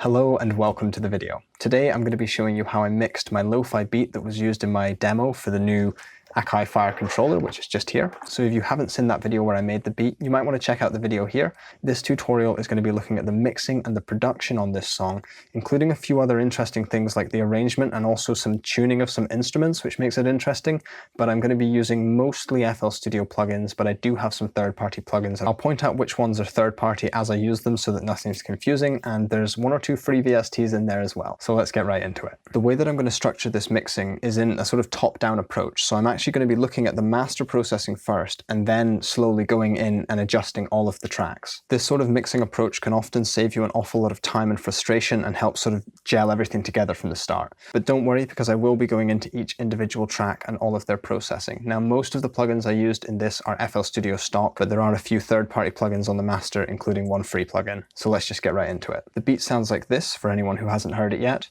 Hello and welcome to the video. Today I'm going to be showing you how I mixed my LoFi beat that was used in my demo for the new Akai Fire controller, which is just here. So if you haven't seen that video where I made the beat, you might want to check out the video here. This tutorial is going to be looking at the mixing and the production on this song, including a few other interesting things like the arrangement and also some tuning of some instruments, which makes it interesting. But I'm going to be using mostly FL Studio plugins, but I do have some third-party plugins. I'll point out which ones are third-party as I use them so that nothing's confusing, and there's one or two free VSTs in there as well. So let's get right into it. The way that I'm going to structure this mixing is in a sort of top-down approach. So I'm actually going to be looking at the master processing first and then slowly going in and adjusting all of the tracks. This sort of mixing approach can often save you an awful lot of time and frustration and help sort of gel everything together from the start. But don't worry, because I will be going into each individual track and all of their processing. Now, most of the plugins I used in this are FL Studio stock, but there are a few third-party plugins on the master, including one free plugin. So let's just get right into it. The beat sounds like this for anyone who hasn't heard it yet.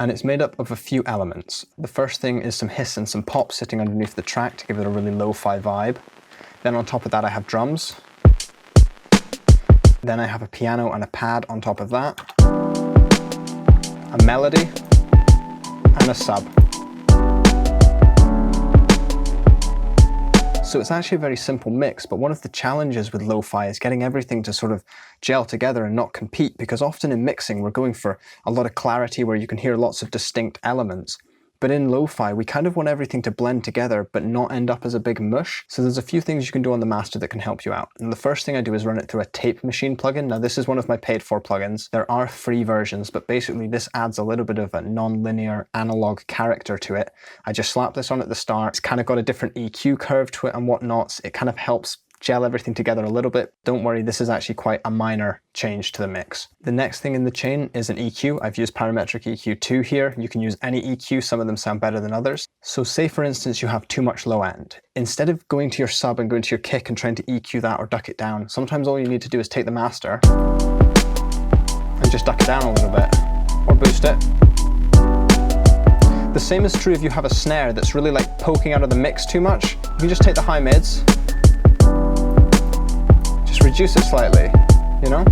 And it's made up of a few elements. The first thing is some hiss and some pop sitting underneath the track to give it a really lo-fi vibe. Then on top of that I have drums. Then I have a piano and a pad on top of that. A melody and a sub. So it's actually a very simple mix, but one of the challenges with lo-fi is getting everything to sort of gel together and not compete, because often in mixing we're going for a lot of clarity where you can hear lots of distinct elements. But in lo-fi, we kind of want everything to blend together but not end up as a big mush. So there's a few things you can do on the master that can help you out. And the first thing I do is run it through a tape machine plugin. Now this is one of my paid for plugins. There are free versions, but basically this adds a little bit of a non-linear analog character to it. I just slap this on at the start. It's kind of got a different EQ curve to it and whatnot. It kind of helps gel everything together a little bit. Don't worry, this is actually quite a minor change to the mix. The next thing in the chain is an EQ. I've used parametric EQ2 here. You can use any EQ, some of them sound better than others. So say for instance you have too much low end. Instead of going to your sub and going to your kick and trying to EQ that or duck it down, sometimes all you need to do is take the master and just duck it down a little bit, or boost it. The same is true if you have a snare that's really like poking out of the mix too much. You can just take the high mids, reduce it slightly, you know?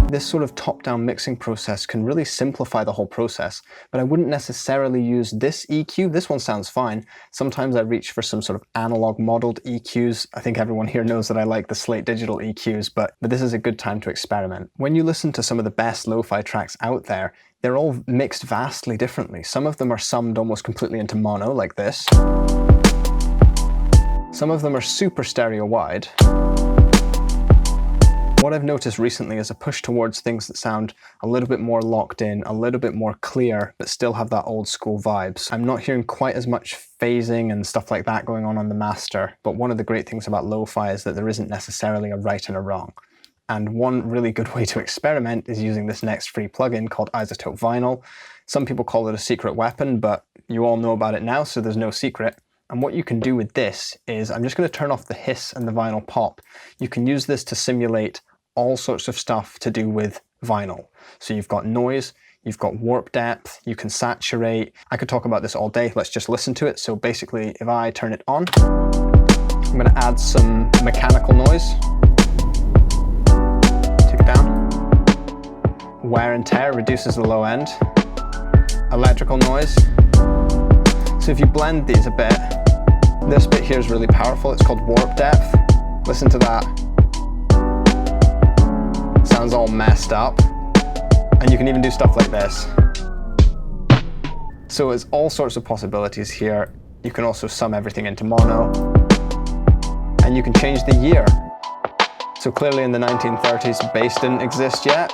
This sort of top-down mixing process can really simplify the whole process, but I wouldn't necessarily use this EQ. This one sounds fine. Sometimes I reach for some sort of analog modeled EQs. I think everyone here knows that I like the Slate digital EQs, but this is a good time to experiment. When you listen to some of the best lo-fi tracks out there, they're all mixed vastly differently. Some of them are summed almost completely into mono, like this. Some of them are super stereo wide. What I've noticed recently is a push towards things that sound a little bit more locked in, a little bit more clear, but still have that old school vibes. I'm not hearing quite as much phasing and stuff like that going on the master, but one of the great things about lo-fi is that there isn't necessarily a right and a wrong. And one really good way to experiment is using this next free plugin called Isotope Vinyl. Some people call it a secret weapon, but you all know about it now, so there's no secret. And what you can do with this is, I'm just going to turn off the hiss and the vinyl pop. You can use this to simulate all sorts of stuff to do with vinyl. So you've got noise, you've got warp depth, you can saturate. I could talk about this all day. Let's just listen to it. So basically, if I turn it on, I'm going to add some mechanical noise. Take it down. Wear and tear reduces the low end. Electrical noise. So if you blend these a bit, this bit here is really powerful. It's called warp depth. Listen to that. Sounds all messed up. And you can even do stuff like this. So there's all sorts of possibilities here. You can also sum everything into mono. And you can change the year. So clearly in the 1930s, bass didn't exist yet.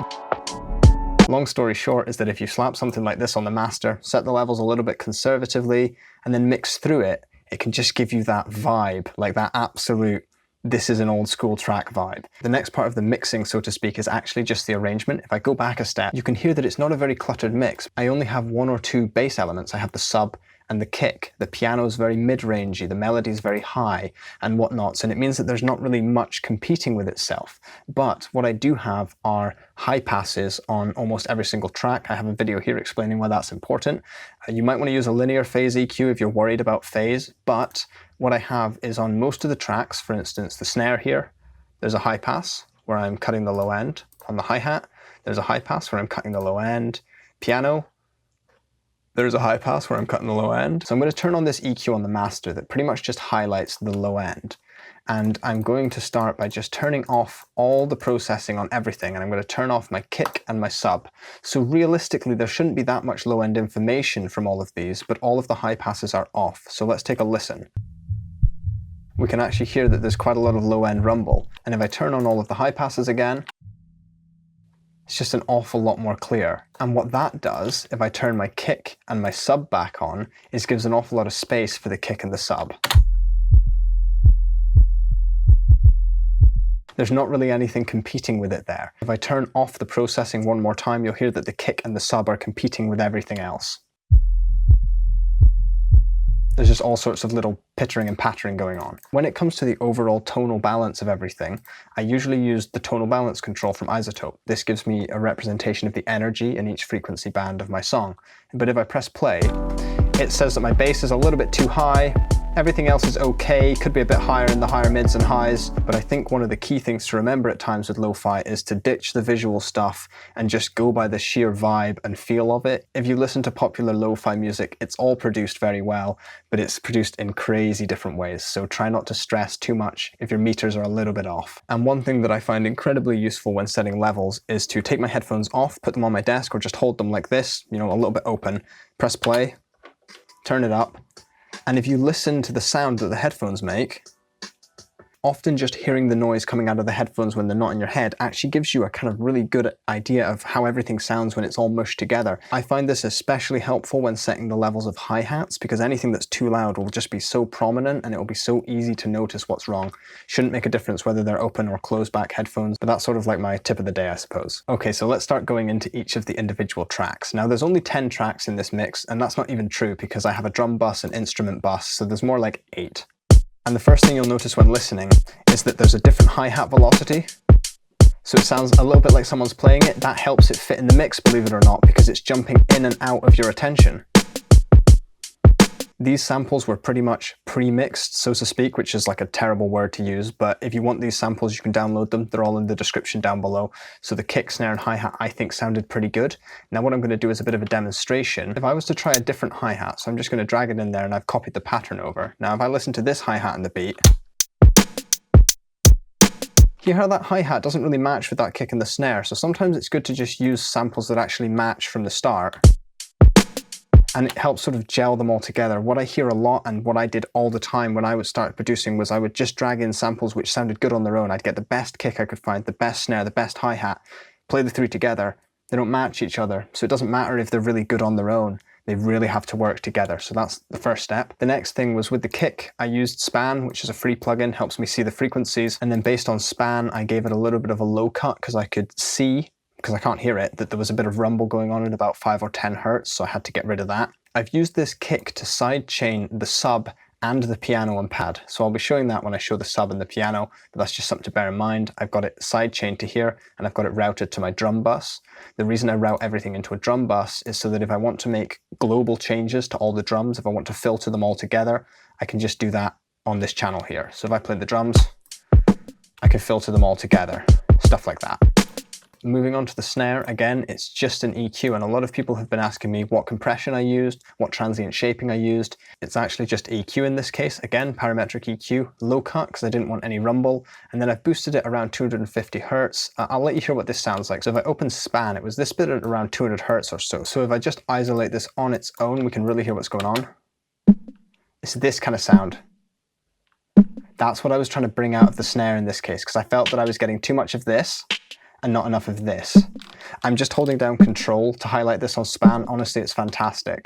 Long story short is that if you slap something like this on the master, set the levels a little bit conservatively, and then mix through it, it can just give you that vibe, like that absolute, this is an old school track vibe. The next part of the mixing, so to speak, is actually just the arrangement. If I go back a step, you can hear that it's not a very cluttered mix. I only have one or two bass elements. I have the sub and the kick. The piano is very mid-rangey, the melody is very high and whatnot, and it means that there's not really much competing with itself. But what I do have are high passes on almost every single track. I have a video here explaining why that's important. You might want to use a linear phase EQ if you're worried about phase, but what I have is on most of the tracks, for instance, the snare here, there's a high pass where I'm cutting the low end. On the hi-hat, there's a high pass where I'm cutting the low end. Piano, there's a high pass where I'm cutting the low end. So I'm going to turn on this EQ on the master that pretty much just highlights the low end. And I'm going to start by just turning off all the processing on everything, and I'm going to turn off my kick and my sub. So realistically, there shouldn't be that much low end information from all of these, but all of the high passes are off. So let's take a listen. We can actually hear that there's quite a lot of low end rumble. And if I turn on all of the high passes again, it's just an awful lot more clear. And what that does, if I turn my kick and my sub back on, is gives an awful lot of space for the kick and the sub. There's not really anything competing with it there. If I turn off the processing one more time, you'll hear that the kick and the sub are competing with everything else. There's just all sorts of little pittering and pattering going on. When it comes to the overall tonal balance of everything, I usually use the tonal balance control from iZotope. This gives me a representation of the energy in each frequency band of my song. But if I press play, it says that my bass is a little bit too high, everything else is okay, could be a bit higher in the higher mids and highs, but I think one of the key things to remember at times with lo-fi is to ditch the visual stuff and just go by the sheer vibe and feel of it. If you listen to popular lo-fi music, it's all produced very well, but it's produced in crazy different ways, so try not to stress too much if your meters are a little bit off. And one thing that I find incredibly useful when setting levels is to take my headphones off, put them on my desk, or just hold them like this, you know, a little bit open, press play, turn it up, and if you listen to the sound that the headphones make, often just hearing the noise coming out of the headphones when they're not in your head actually gives you a kind of really good idea of how everything sounds when it's all mushed together. I find this especially helpful when setting the levels of hi-hats, because anything that's too loud will just be so prominent and it will be so easy to notice what's wrong. Shouldn't make a difference whether they're open or closed back headphones, but that's sort of like my tip of the day, I suppose. Okay, so let's start going into each of the individual tracks. Now there's only 10 tracks in this mix, and that's not even true because I have a drum bus and instrument bus, so there's more like 8. And the first thing you'll notice when listening is that there's a different hi-hat velocity. So it sounds a little bit like someone's playing it. That helps it fit in the mix, believe it or not, because it's jumping in and out of your attention. These samples were pretty much pre-mixed, so to speak, which is like a terrible word to use, but if you want these samples, you can download them. They're all in the description down below. So the kick, snare, and hi-hat, I think, sounded pretty good. Now what I'm going to do is a bit of a demonstration. If I was to try a different hi-hat, so I'm just going to drag it in there and I've copied the pattern over. Now if I listen to this hi-hat in the beat, you hear how that hi-hat doesn't really match with that kick and the snare, so sometimes it's good to just use samples that actually match from the start. And it helps sort of gel them all together. What I hear a lot, and what I did all the time when I would start producing, was I would just drag in samples which sounded good on their own. I'd get the best kick I could find, the best snare, the best hi-hat, play the three together. They don't match each other, so it doesn't matter if they're really good on their own. They really have to work together, so that's the first step. The next thing was with the kick, I used Span, which is a free plugin, helps me see the frequencies, and then based on Span, I gave it a little bit of a low cut because I could see, because I can't hear it, that there was a bit of rumble going on at about 5 or 10 hertz, so I had to get rid of that. I've used this kick to sidechain the sub and the piano and pad, so I'll be showing that when I show the sub and the piano, but that's just something to bear in mind. I've got it sidechained to here, and I've got it routed to my drum bus. The reason I route everything into a drum bus is so that if I want to make global changes to all the drums, if I want to filter them all together, I can just do that on this channel here. So if I play the drums, I can filter them all together, stuff like that. Moving on to the snare, again, it's just an EQ, and a lot of people have been asking me what compression I used, what transient shaping I used. It's actually just EQ in this case. Again, parametric EQ, low cut, because I didn't want any rumble, and then I've boosted it around 250 hertz. I'll let you hear what this sounds like. So if I open Span, it was this bit at around 200 hertz or so. So if I just isolate this on its own, we can really hear what's going on. It's this kind of sound. That's what I was trying to bring out of the snare in this case, because I felt that I was getting too much of this and not enough of this. I'm just holding down Control to highlight this on Span. Honestly, it's fantastic.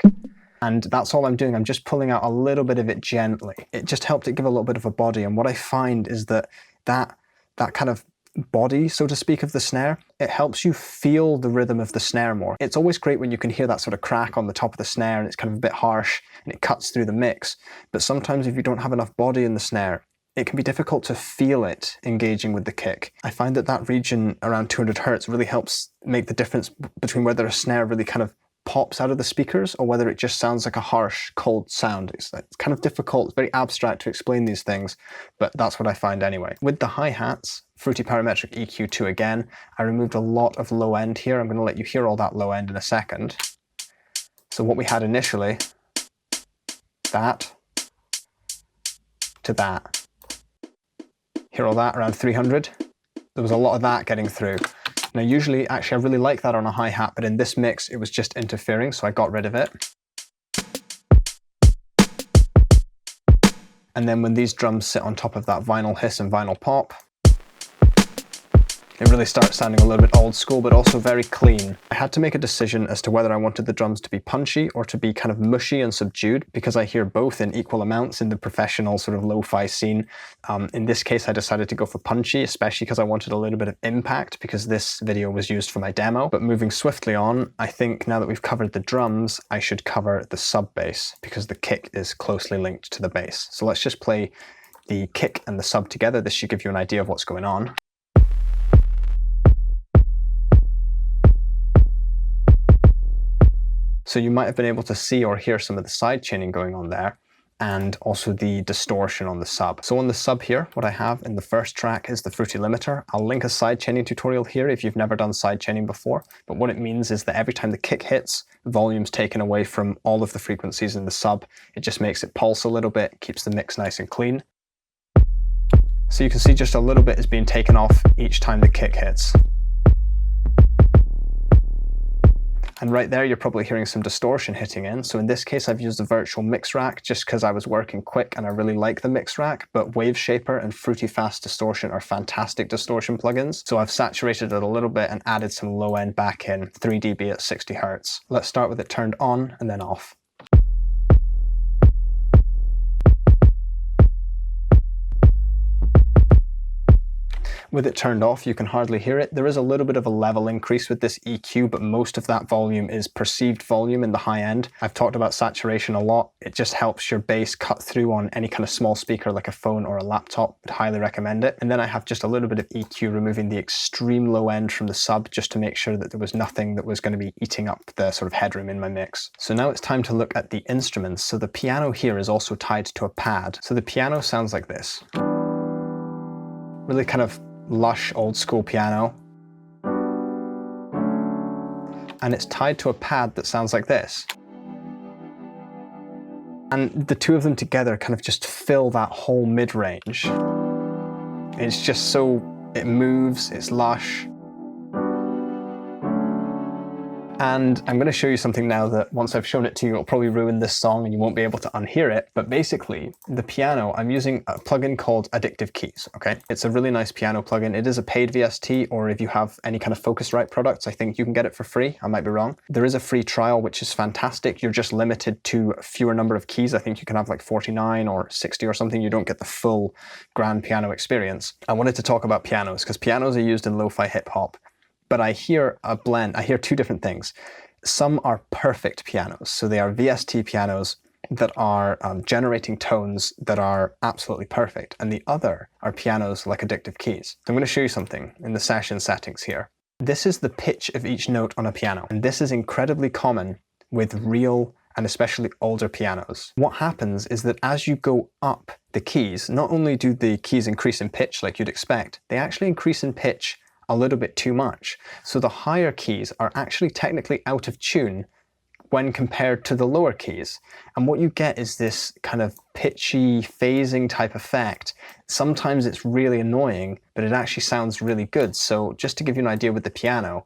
And that's all I'm doing. I'm just pulling out a little bit of it gently. It just helped it give a little bit of a body. And what I find is that that kind of body, so to speak, of the snare. It helps you feel the rhythm of the snare more. It's always great when you can hear that sort of crack on the top of the snare and it's kind of a bit harsh and it cuts through the mix. But sometimes if you don't have enough body in the snare, it can be difficult to feel it engaging with the kick. I find that that region around 200 Hertz really helps make the difference between whether a snare really kind of pops out of the speakers or whether it just sounds like a harsh, cold sound. It's kind of difficult, it's very abstract to explain these things, but that's what I find anyway. With the hi-hats, Fruity Parametric EQ2 again, I removed a lot of low end here. I'm going to let you hear all that low end in a second. So what we had initially, that to that. Hear all that around 300? There was a lot of that getting through. Now usually, actually I really like that on a hi-hat, but in this mix it was just interfering, so I got rid of it. And then when these drums sit on top of that vinyl hiss and vinyl pop, it really starts sounding a little bit old school, but also very clean. I had to make a decision as to whether I wanted the drums to be punchy or to be kind of mushy and subdued, because I hear both in equal amounts in the professional sort of lo-fi scene. In this case, I decided to go for punchy, especially because I wanted a little bit of impact, because this video was used for my demo. But moving swiftly on, I think now that we've covered the drums, I should cover the sub bass, because the kick is closely linked to the bass. So let's just play the kick and the sub together. This should give you an idea of what's going on. So you might have been able to see or hear some of the side chaining going on there, and also the distortion on the sub. So on the sub here, what I have in the first track is the Fruity Limiter. I'll link a side chaining tutorial here if you've never done side chaining before, but what it means is that every time the kick hits, volume's taken away from all of the frequencies in the sub. It just makes it pulse a little bit, keeps the mix nice and clean. So you can see just a little bit is being taken off each time the kick hits. And right there, you're probably hearing some distortion hitting in. So in this case, I've used a virtual mix rack just because I was working quick and I really like the mix rack, but Wave Shaper and Fruity Fast Distortion are fantastic distortion plugins. So I've saturated it a little bit and added some low end back in, 3 dB at 60 Hertz. Let's start with it turned on and then off. With it turned off, you can hardly hear it. There is a little bit of a level increase with this EQ, but most of that volume is perceived volume in the high end. I've talked about saturation a lot. It just helps your bass cut through on any kind of small speaker like a phone or a laptop. I'd highly recommend it. And then I have just a little bit of EQ, removing the extreme low end from the sub just to make sure that there was nothing that was going to be eating up the sort of headroom in my mix. So now it's time to look at the instruments. So the piano here is also tied to a pad. So the piano sounds like this. Really kind of lush old school piano, and it's tied to a pad that sounds like this, and the two of them together kind of just fill that whole mid-range. It's just so, it moves, it's lush. And I'm going to show you something now that once I've shown it to you, it'll probably ruin this song and you won't be able to unhear it. But basically, the piano, I'm using a plugin called Addictive Keys, okay? It's a really nice piano plugin. It is a paid VST, or if you have any kind of Focusrite products, I think you can get it for free. I might be wrong. There is a free trial, which is fantastic. You're just limited to a fewer number of keys. I think you can have like 49 or 60 or something. You don't get the full grand piano experience. I wanted to talk about pianos because pianos are used in lo-fi hip hop. But I hear a blend, I hear two different things. Some are perfect pianos. So they are VST pianos that are generating tones that are absolutely perfect. And the other are pianos like Addictive Keys. So I'm going to show you something in the session settings here. This is the pitch of each note on a piano. And this is incredibly common with real and especially older pianos. What happens is that as you go up the keys, not only do the keys increase in pitch like you'd expect, they actually increase in pitch a little bit too much. So the higher keys are actually technically out of tune when compared to the lower keys. And what you get is this kind of pitchy phasing type effect. Sometimes it's really annoying, but it actually sounds really good. So just to give you an idea with the piano,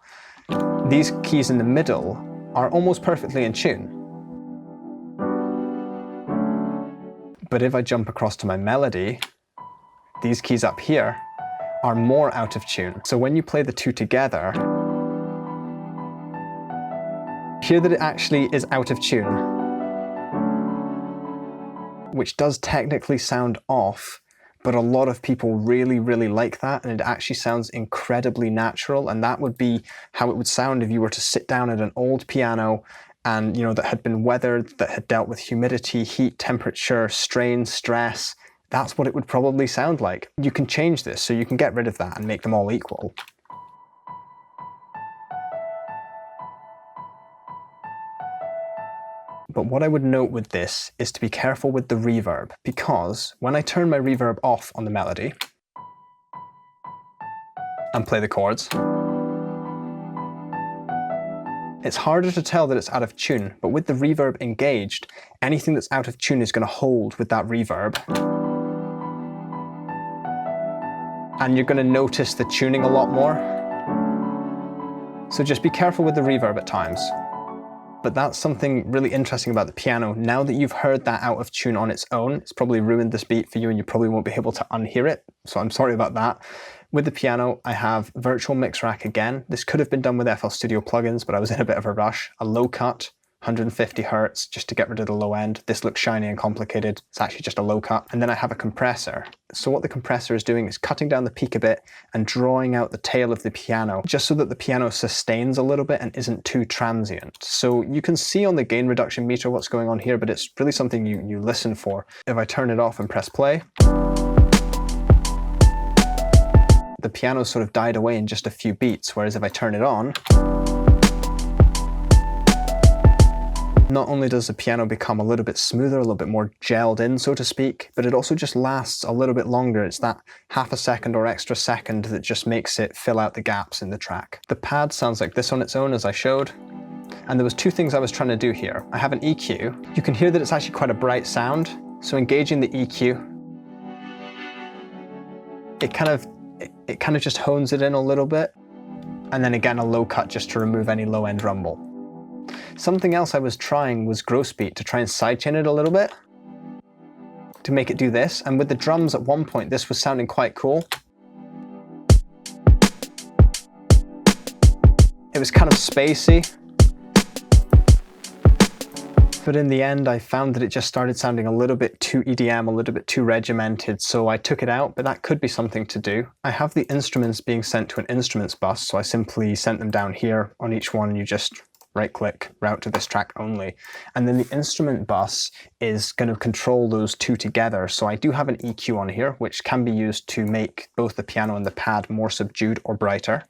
these keys in the middle are almost perfectly in tune. But if I jump across to my melody, these keys up here are more out of tune. So when you play the two together, hear that it actually is out of tune, which does technically sound off, but a lot of people really, really like that, and it actually sounds incredibly natural, and that would be how it would sound if you were to sit down at an old piano and, you know, that had been weathered, that had dealt with humidity, heat, temperature, strain, stress. That's what it would probably sound like. You can change this, so you can get rid of that and make them all equal. But what I would note with this is to be careful with the reverb, because when I turn my reverb off on the melody and play the chords, it's harder to tell that it's out of tune, but with the reverb engaged, anything that's out of tune is going to hold with that reverb. And you're going to notice the tuning a lot more. So just be careful with the reverb at times. But that's something really interesting about the piano. Now that you've heard that out of tune on its own, it's probably ruined this beat for you and you probably won't be able to unhear it. So I'm sorry about that. With the piano, I have virtual mix rack again. This could have been done with FL Studio plugins, but I was in a bit of a rush. A low cut, 150 Hertz, just to get rid of the low end. This looks shiny and complicated. It's actually just a low cut. And then I have a compressor. So what the compressor is doing is cutting down the peak a bit and drawing out the tail of the piano, just so that the piano sustains a little bit and isn't too transient. So you can see on the gain reduction meter what's going on here, but it's really something you listen for. If I turn it off and press play, the piano sort of died away in just a few beats, whereas if I turn it on, not only does the piano become a little bit smoother, a little bit more gelled in, so to speak, but it also just lasts a little bit longer. It's that half a second or extra second that just makes it fill out the gaps in the track. The pad sounds like this on its own, as I showed. And there was two things I was trying to do here. I have an EQ. You can hear that it's actually quite a bright sound. So engaging the EQ, it kind of just hones it in a little bit. And then again, a low cut just to remove any low end rumble. Something else I was trying was gross beat, to try and sidechain it a little bit, to make it do this. And with the drums at one point, this was sounding quite cool. It was kind of spacey. But in the end, I found that it just started sounding a little bit too EDM, a little bit too regimented, so I took it out, but that could be something to do. I have the instruments being sent to an instruments bus, so I simply sent them down here. On each one, you just right-click, route to this track only. And then the instrument bus is going to control those two together. So I do have an EQ on here, which can be used to make both the piano and the pad more subdued or brighter.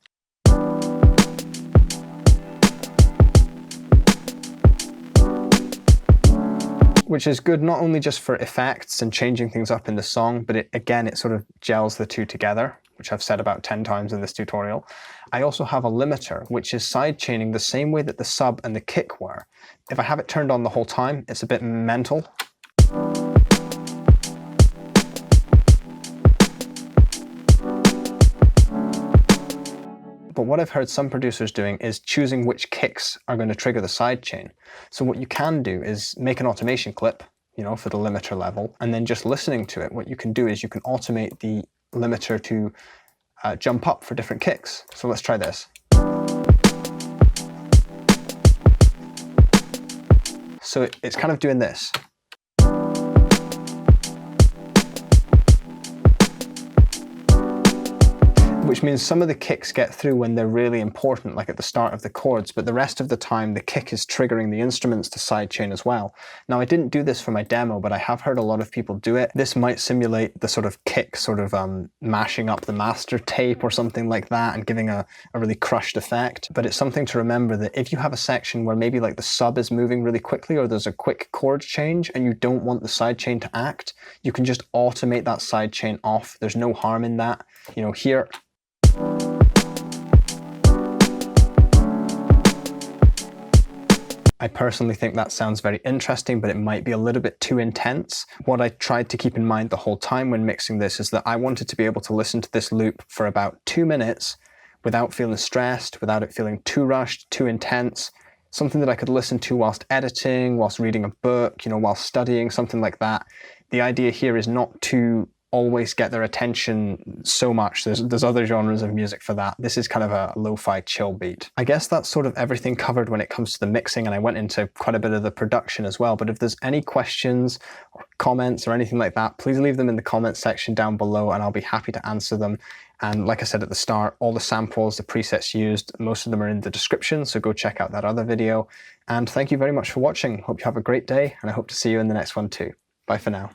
Which is good not only just for effects and changing things up in the song, but it sort of gels the two together, which I've said about 10 times in this tutorial. I also have a limiter, which is sidechaining the same way that the sub and the kick were. If I have it turned on the whole time, it's a bit mental. But what I've heard some producers doing is choosing which kicks are going to trigger the sidechain. So what you can do is make an automation clip, you know, for the limiter level, and then just listening to it, what you can do is you can automate the limiter to jump up for different kicks. So let's try this. So it's kind of doing this. Which means some of the kicks get through when they're really important, like at the start of the chords, but the rest of the time the kick is triggering the instruments to sidechain as well. Now I didn't do this for my demo, but I have heard a lot of people do it. This might simulate the sort of kick sort of mashing up the master tape or something like that and giving a really crushed effect. But it's something to remember that if you have a section where maybe like the sub is moving really quickly or there's a quick chord change and you don't want the sidechain to act, you can just automate that sidechain off. There's no harm in that. You know, here, I personally think that sounds very interesting, but it might be a little bit too intense. What I tried to keep in mind the whole time when mixing this is that I wanted to be able to listen to this loop for about 2 minutes without feeling stressed, without it feeling too rushed, too intense. Something that I could listen to whilst editing, whilst reading a book, you know, whilst studying, something like that. The idea here is not to always get their attention so much. There's other genres of music for that. This is kind of a lo-fi chill beat. I guess that's sort of everything covered when it comes to the mixing, and I went into quite a bit of the production as well. But if there's any questions or comments or anything like that, please leave them in the comments section down below and I'll be happy to answer them. And like I said at the start, all the samples, the presets used, most of them are in the description, so go check out that other video. And thank you very much for watching. Hope you have a great day, and I hope to see you in the next one too. Bye for now.